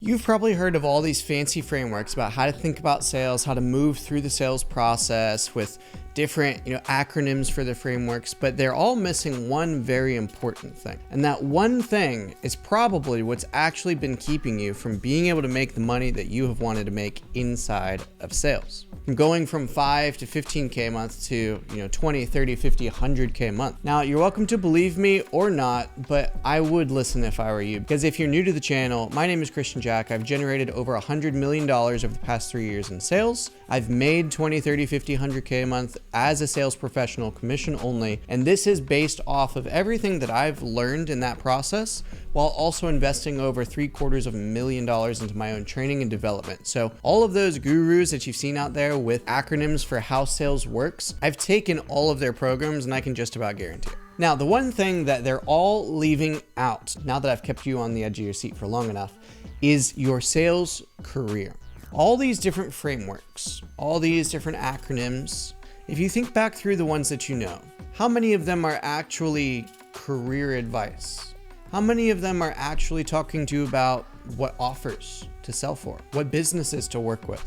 You've probably heard of all these fancy frameworks about how to think about sales, how to move through the sales process with different, acronyms for the frameworks, but they're all missing one very important thing. And that one thing is probably what's actually been keeping you from being able to make the money that you have wanted to make inside of sales. From going from 5 to 15K a month to, 20, 30, 50, 100K a month. Now, you're welcome to believe me or not, but I would listen if I were you. Because if you're new to the channel, my name is Christian Jack. I've generated over $100 million over the past 3 years in sales. I've made 20, 30, 50, 100K a month as a sales professional, commission only. And this is based off of everything that I've learned in that process, while also investing over $750,000 into my own training and development. So all of those gurus that you've seen out there with acronyms for how sales works, I've taken all of their programs and I can just about guarantee it. Now, the one thing that they're all leaving out, now that I've kept you on the edge of your seat for long enough, is your sales career. All these different frameworks, all these different acronyms, if you think back through the ones that you know, how many of them are actually career advice? How many of them are actually talking to you about what offers to sell for, what businesses to work with?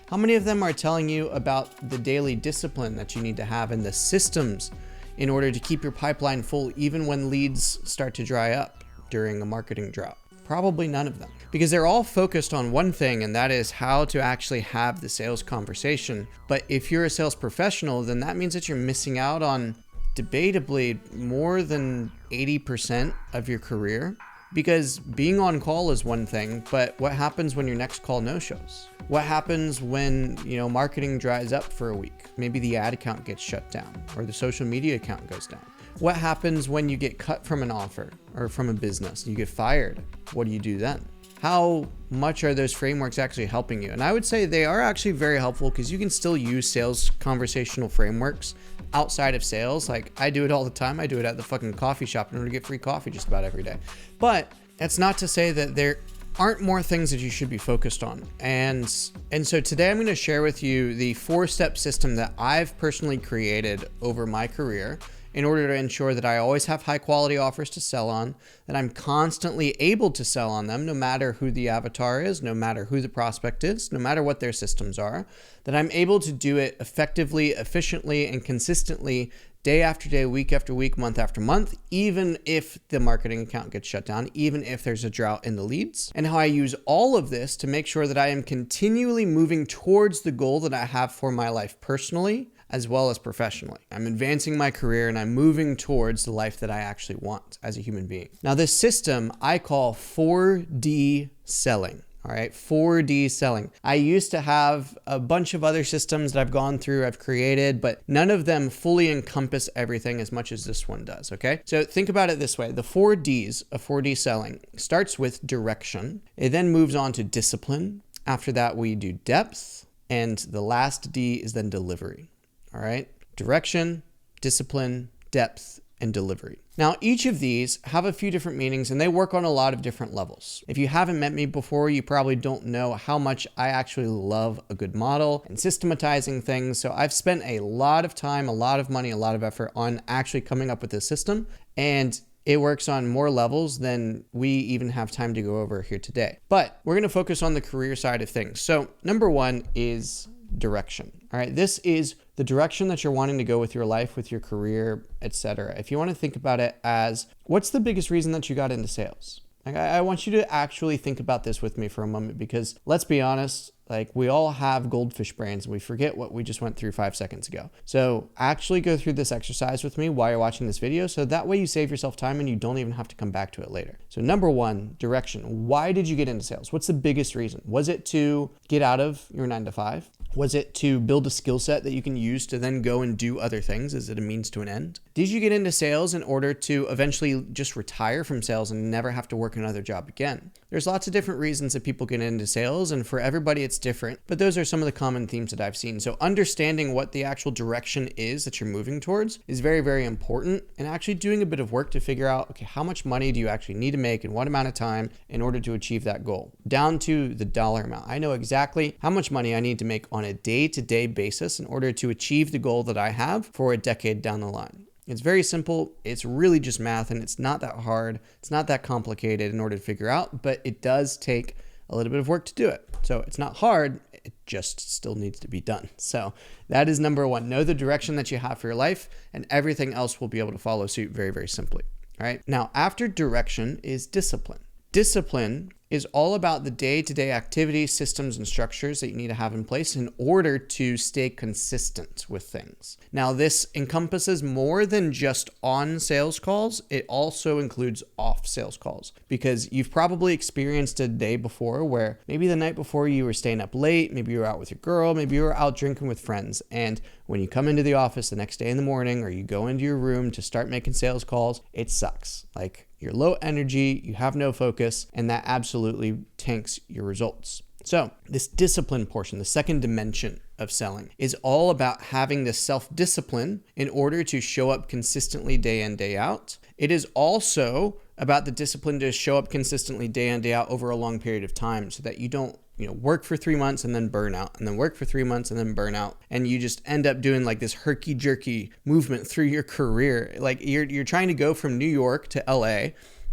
How many of them are telling you about the daily discipline that you need to have and the systems in order to keep your pipeline full even when leads start to dry up during a marketing drought? Probably none of them, because they're all focused on one thing, and that is how to actually have the sales conversation. But if you're a sales professional, then that means that you're missing out on debatably more than 80% of your career, because being on call is one thing, but what happens when your next call no-shows? What happens when, marketing dries up for a week? Maybe the ad account gets shut down or the social media account goes down. What happens when you get cut from an offer or from a business? You get fired. What do you do then? How much are those frameworks actually helping you? And I would say they are actually very helpful, because you can still use sales conversational frameworks outside of sales. Like, I do it all the time. I do it at the fucking coffee shop in order to get free coffee just about every day. But that's not to say that there aren't more things that you should be focused on. And so today I'm going to share with you the 4-step system that I've personally created over my career in order to ensure that I always have high quality offers to sell on, that I'm constantly able to sell on them no matter who the avatar is, no matter who the prospect is, no matter what their systems are, that I'm able to do it effectively, efficiently, and consistently day after day, week after week, month after month, even if the marketing account gets shut down, even if there's a drought in the leads, and how I use all of this to make sure that I am continually moving towards the goal that I have for my life personally, as well as professionally. I'm advancing my career and I'm moving towards the life that I actually want as a human being. Now, this system I call 4D selling. All right, 4D selling. I used to have a bunch of other systems that I've gone through, I've created, but none of them fully encompass everything as much as this one does, okay? So think about it this way. The 4Ds of 4D selling starts with direction. It then moves on to discipline. After that, we do depth. And the last D is then delivery. All right, direction, discipline, depth, and delivery. Now, each of these have a few different meanings and they work on a lot of different levels. If you haven't met me before, you probably don't know how much I actually love a good model and systematizing things. So I've spent a lot of time, a lot of money, a lot of effort on actually coming up with this system, and it works on more levels than we even have time to go over here today. But we're going to focus on the career side of things. So number one is direction. All right, this is the direction that you're wanting to go with your life, with your career, etc. If you want to think about it as, what's the biggest reason that you got into sales? Like, I want you to actually think about this with me for a moment, because let's be honest, like, we all have goldfish brains and we forget what we just went through 5 seconds ago. So actually go through this exercise with me while you're watching this video, so that way you save yourself time and you don't even have to come back to it later. So number one, direction. Why did you get into sales? What's the biggest reason? Was it to get out of your 9 to 5? Was it to build a skill set that you can use to then go and do other things? Is it a means to an end? Did you get into sales in order to eventually just retire from sales and never have to work another job again? There's lots of different reasons that people get into sales, and for everybody it's different, but those are some of the common themes that I've seen. So understanding what the actual direction is that you're moving towards is very, very important, and actually doing a bit of work to figure out, okay, how much money do you actually need to make in what amount of time in order to achieve that goal? Down to the dollar amount. I know exactly how much money I need to make on a day-to-day basis in order to achieve the goal that I have for a decade down the line. It's very simple. It's really just math, and it's not that hard. It's not that complicated in order to figure out, but it does take a little bit of work to do it. So it's not hard, it just still needs to be done. So that is number one. Know the direction that you have for your life, and everything else will be able to follow suit very, very simply. All right. Now, after direction is discipline. Discipline is all about the day-to-day activities, systems, and structures that you need to have in place in order to stay consistent with things. Now, this encompasses more than just on sales calls. It also includes off sales calls, because you've probably experienced a day before where maybe the night before you were staying up late, maybe you were out with your girl, maybe you were out drinking with friends. And when you come into the office the next day in the morning, or you go into your room to start making sales calls, it sucks. Like, you're low energy, you have no focus, and that absolutely tanks your results. So this discipline portion, the second dimension of selling, is all about having the self-discipline in order to show up consistently day in, day out. It is also about the discipline to show up consistently day in, day out over a long period of time, so that you don't work for 3 months and then burn out, and then work for 3 months and then burn out. And you just end up doing like this herky-jerky movement through your career. Like you're trying to go from New York to LA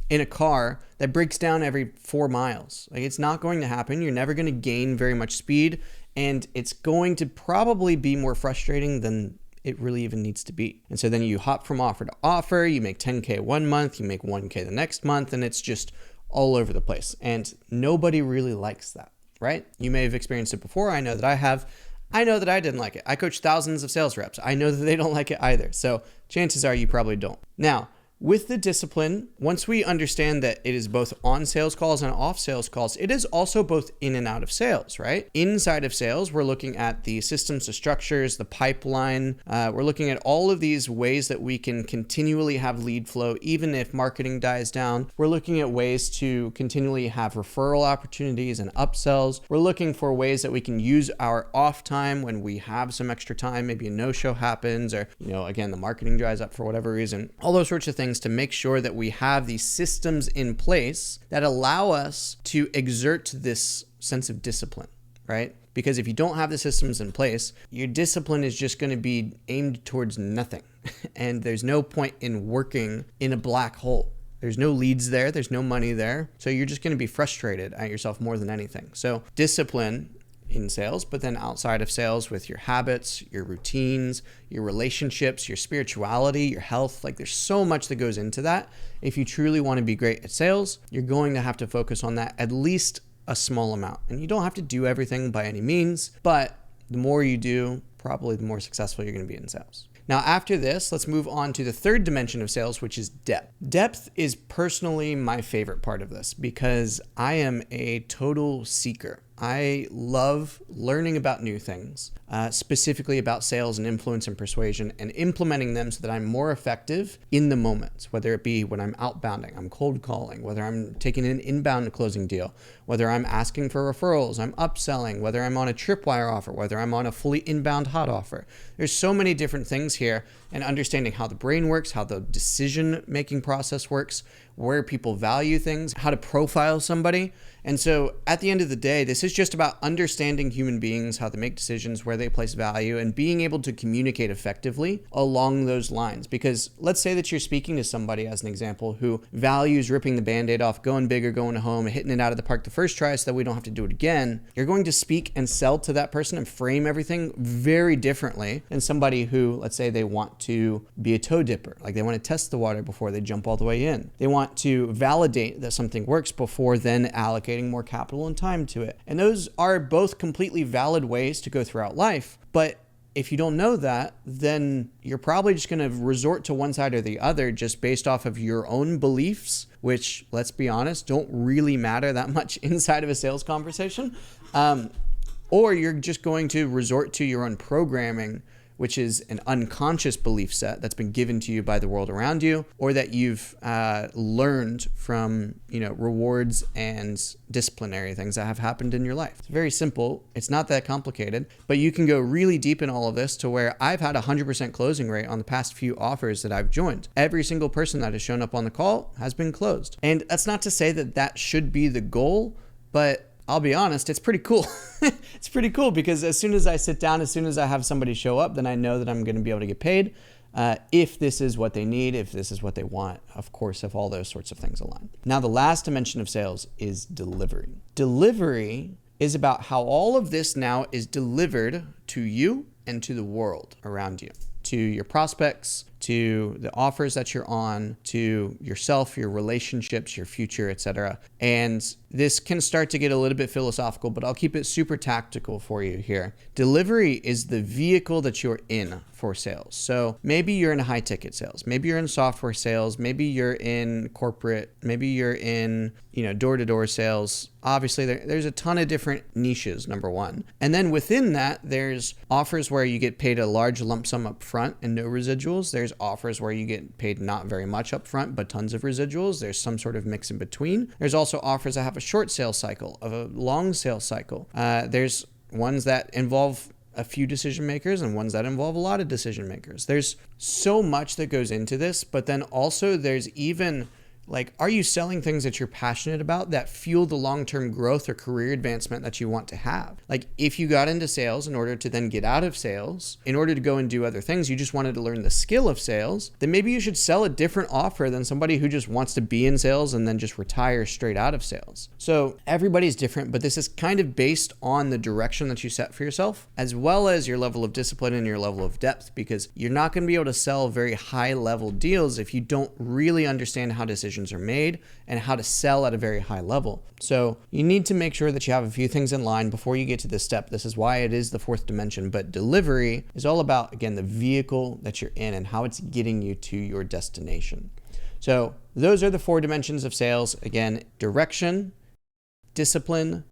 in a car that breaks down every 4 miles. Like, it's not going to happen. You're never going to gain very much speed, and it's going to probably be more frustrating than it really even needs to be. And so then you hop from offer to offer, you make 10K one month, you make 1K the next month, and it's just all over the place. And nobody really likes that. Right? You may have experienced it before. I know that I have. I know that I didn't like it. I coach thousands of sales reps. I know that they don't like it either. So chances are you probably don't. Now, with the discipline, once we understand that it is both on sales calls and off sales calls, it is also both in and out of sales, right? Inside of sales, we're looking at the systems, the structures, the pipeline. We're looking at all of these ways that we can continually have lead flow, even if marketing dies down. We're looking at ways to continually have referral opportunities and upsells. We're looking for ways that we can use our off time when we have some extra time, maybe a no-show happens, or, again, the marketing dries up for whatever reason. All those sorts of things to make sure that we have these systems in place that allow us to exert this sense of discipline, right? Because if you don't have the systems in place, your discipline is just going to be aimed towards nothing. And there's no point in working in a black hole. There's no leads there. There's no money there. So you're just going to be frustrated at yourself more than anything. So discipline in sales, but then outside of sales with your habits, your routines, your relationships, your spirituality, your health. Like, there's so much that goes into that. If you truly want to be great at sales, you're going to have to focus on that at least a small amount. And you don't have to do everything by any means, but the more you do, probably the more successful you're going to be in sales. Now, after this, let's move on to the third dimension of sales, which is depth. Depth is personally my favorite part of this, because I am a total seeker. I love learning about new things, specifically about sales and influence and persuasion, and implementing them so that I'm more effective in the moment, whether it be when I'm outbounding, I'm cold calling, whether I'm taking an inbound closing deal, whether I'm asking for referrals, I'm upselling, whether I'm on a tripwire offer, whether I'm on a fully inbound hot offer. There's so many different things here, and understanding how the brain works, how the decision-making process works, where people value things, how to profile somebody. And so at the end of the day, this is just about understanding human beings, how they make decisions, where they place value, and being able to communicate effectively along those lines. Because let's say that you're speaking to somebody, as an example, who values ripping the Band-Aid off, going big or going home, hitting it out of the park the first try so that we don't have to do it again. You're going to speak and sell to that person and frame everything very differently than somebody who, let's say, they want to be a toe dipper. Like, they want to test the water before they jump all the way in. They want to validate that something works before then allocating more capital and time to it. And those are both completely valid ways to go throughout life. But if you don't know that, then you're probably just going to resort to one side or the other just based off of your own beliefs, which, let's be honest, don't really matter that much inside of a sales conversation. Or you're just going to resort to your own programming, which is an unconscious belief set that's been given to you by the world around you, or that you've learned from, rewards and disciplinary things that have happened in your life. It's very simple. It's not that complicated, but you can go really deep in all of this to where I've had 100% closing rate on the past few offers that I've joined. Every single person that has shown up on the call has been closed. And that's not to say that that should be the goal, but I'll be honest, it's pretty cool. It's pretty cool because as soon as I sit down, as soon as I have somebody show up, then I know that I'm going to be able to get paid. if this is what they need, if this is what they want, of course, if all those sorts of things align. Now, the last dimension of sales is delivery. Delivery is about how all of this now is delivered to you and to the world around you, to your prospects, to the offers that you're on, to yourself, your relationships, your future, etc. And this can start to get a little bit philosophical, but I'll keep it super tactical for you here. Delivery is the vehicle that you're in for sales. So maybe you're in high ticket sales, maybe you're in software sales, maybe you're in corporate, maybe you're in, door-to-door sales. Obviously, there's a ton of different niches, number one. And then within that, there's offers where you get paid a large lump sum up front and no residuals. There's offers where you get paid not very much up front, but tons of residuals. There's some sort of mix in between. There's also offers that have a short sales cycle, of a long sales cycle. There's ones that involve a few decision makers and ones that involve a lot of decision makers. There's so much that goes into this, but then also there's even are you selling things that you're passionate about that fuel the long-term growth or career advancement that you want to have? If you got into sales in order to then get out of sales, in order to go and do other things, you just wanted to learn the skill of sales, then maybe you should sell a different offer than somebody who just wants to be in sales and then just retire straight out of sales. So everybody's different, but this is kind of based on the direction that you set for yourself, as well as your level of discipline and your level of depth, because you're not going to be able to sell very high-level deals if you don't really understand how decisions are made and how to sell at a very high level. So you need to make sure that you have a few things in line before you get to this step. This is why it is the fourth dimension, but delivery is all about, again, the vehicle that you're in and how it's getting you to your destination. So those are the 4 dimensions of sales. Again, direction, discipline,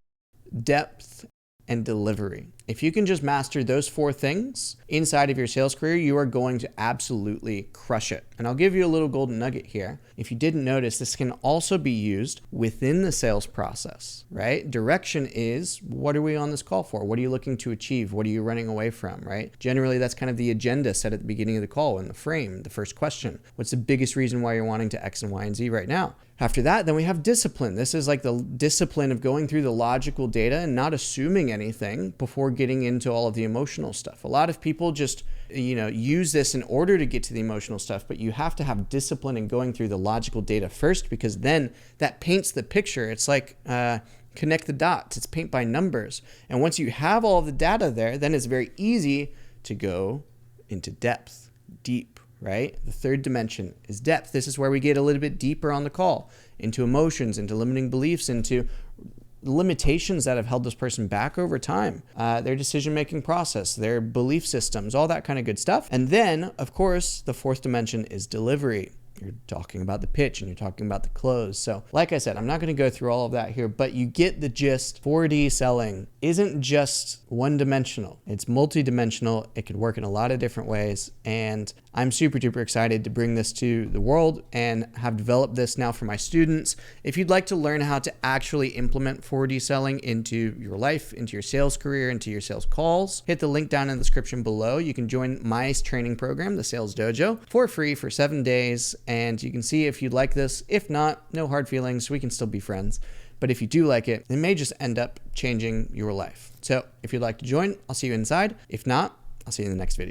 depth, and delivery. If you can just master those 4 things inside of your sales career, you are going to absolutely crush it. And I'll give you a little golden nugget here. If you didn't notice, this can also be used within the sales process, right? Direction is, what are we on this call for? What are you looking to achieve? What are you running away from, right? Generally, that's kind of the agenda set at the beginning of the call in the frame, the first question. What's the biggest reason why you're wanting to X and Y and Z right now? After that, then we have discipline. This is like the discipline of going through the logical data and not assuming anything before getting into all of the emotional stuff. A lot of people just, use this in order to get to the emotional stuff, but you have to have discipline in going through the logical data first, because then that paints the picture. It's like connect the dots. It's paint by numbers. And once you have all of the data there, then it's very easy to go into depth, deep. Right? The third dimension is depth. This is where we get a little bit deeper on the call, into emotions, into limiting beliefs, into limitations that have held this person back over time, their decision-making process, their belief systems, all that kind of good stuff. And then, of course, the 4th dimension is delivery. You're talking about the pitch and you're talking about the close. So like I said, I'm not going to go through all of that here, but you get the gist. 4D selling isn't just one-dimensional. It's multi-dimensional. It could work in a lot of different ways. And I'm super duper excited to bring this to the world and have developed this now for my students. If you'd like to learn how to actually implement 4D selling into your life, into your sales career, into your sales calls, hit the link down in the description below. You can join my training program, the Sales Dojo, for free for 7 days. And you can see if you'd like this. If not, no hard feelings. We can still be friends. But if you do like it, it may just end up changing your life. So if you'd like to join, I'll see you inside. If not, I'll see you in the next video.